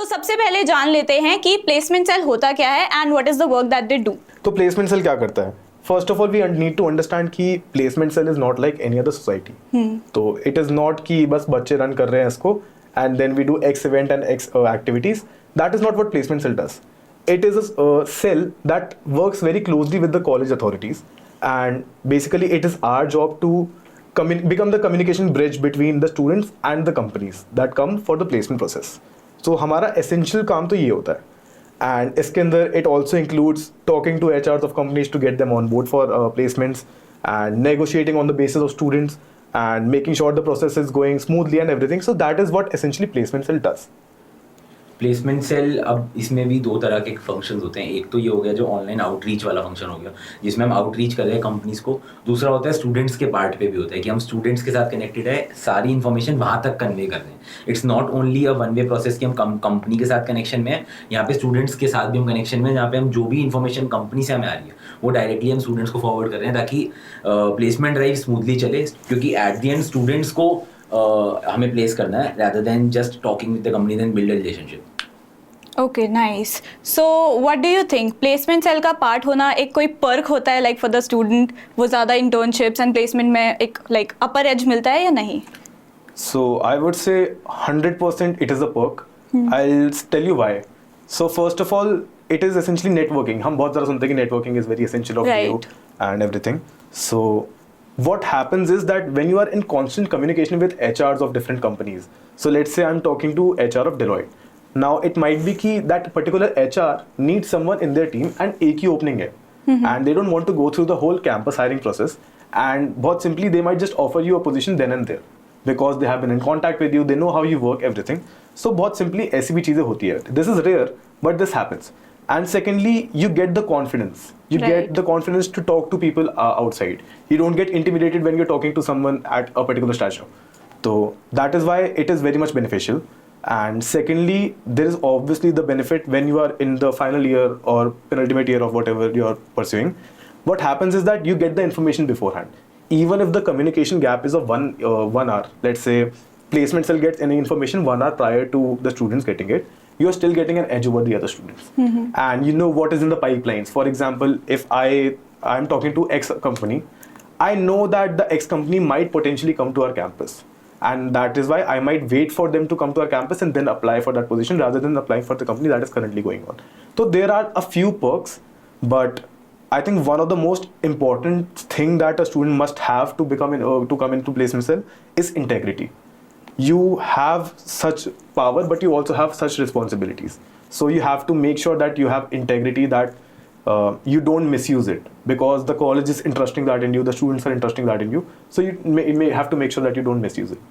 तो सबसे पहले जान लेते हैं कि प्लेसमेंट सेल होता क्या है and what is the work that they do. तो प्लेसमेंट सेल क्या करता है? First of all we need to understand कि placement cell is not like any other society. तो इट इज नॉट कि बस बच्चे रन कर रहे हैं इसको and then we do x event and x activities. That is not what placement cell does. It is a cell that works very closely with the college authorities, and basically it is our job to become the communication bridge between the students and the companies that come for the placement process. So हमारा essential काम तो ये होता है, and इसके अंदर it also includes talking to HRs of companies to get them on board for placements and negotiating on the basis of students and making sure the process is going smoothly and everything. So that is what essentially placement cell does. Placement cell, अब इसमें भी दो तरह के functions होते हैं. एक तो ये हो गया जो ऑनलाइन आउटरीच वाला फंक्शन हो गया, जिसमें हम आउटरीच कर रहे हैं कंपनीज को. दूसरा होता है स्टूडेंट्स के पार्ट पे भी होता है कि हम स्टूडेंट्स के साथ कनेक्टेड है, सारी इन्फॉर्मेशन वहाँ तक कन्वे कर रहे हैं. It's not only a one way process कि हम कंपनी के साथ कनेक्शन में है, यहाँ पे स्टूडेंट्स के साथ भी हम कनेक्शन में है, जहाँ पे हम जो भी इन्फॉर्मेशन कंपनी से हमें आ रही है वो डायरेक्टली हम स्टूडेंट्स को फॉरवर्ड कर रहे हैं ताकि प्लेसमेंट ड्राइव स्मूथली चले. क्योंकि एट द एंड स्टूडेंट्स को हमें प्लेस करना है rather than just talking with the company then build a relationship. Okay nice. So what do you think placement cell का पार्ट होना एक कोई पर्क होता है लाइक फॉर द स्टूडेंट, वो ज़्यादा इंटर्नशिप्स एंड प्लेसमेंट में एक लाइक अपर एज मिलता है या नहीं? So I would say 100% it is a perk. I'll tell you why. So first of all, it is essentially networking. हम बहुत ज़्यादा सुनते हैं कि networking is very essential of you and everything. So what happens is that when you are in constant communication with HRs of different companies. So let's say I'm talking to HR of Deloitte. Now it might be कि that particular HR needs someone in their team and एक ही opening है, and they don't want to go through the whole campus hiring process, and बहुत simply they might just offer you a position then and there because they have been in contact with you, they know how you work, everything. So बहुत simply ऐसी भी चीज़ें होती है. This is rare but this happens. And secondly, you get the confidence. You get the confidence to talk to people outside. You don't get intimidated when you're talking to someone at a particular stature. So that is why it is very much beneficial. And secondly, there is obviously the benefit when you are in the final year or penultimate year of whatever you are pursuing. What happens is that you get the information beforehand. Even if the communication gap is of 1 hour, let's say placement cell gets any information 1 hour prior to the students getting it, you are still getting an edge over the other students. And you know what is in the pipelines. For example, if I'm talking to X company, I know that the X company might potentially come to our campus. And that is why I might wait for them to come to our campus and then apply for that position rather than applying for the company that is currently going on. So there are a few perks, but I think one of the most important thing that a student must have to come into placement cell is integrity. You have such power, but you also have such responsibilities. So you have to make sure that you have integrity, that you don't misuse it, because the college is entrusting that in you, the students are entrusting that in you. So you may have to make sure that you don't misuse it.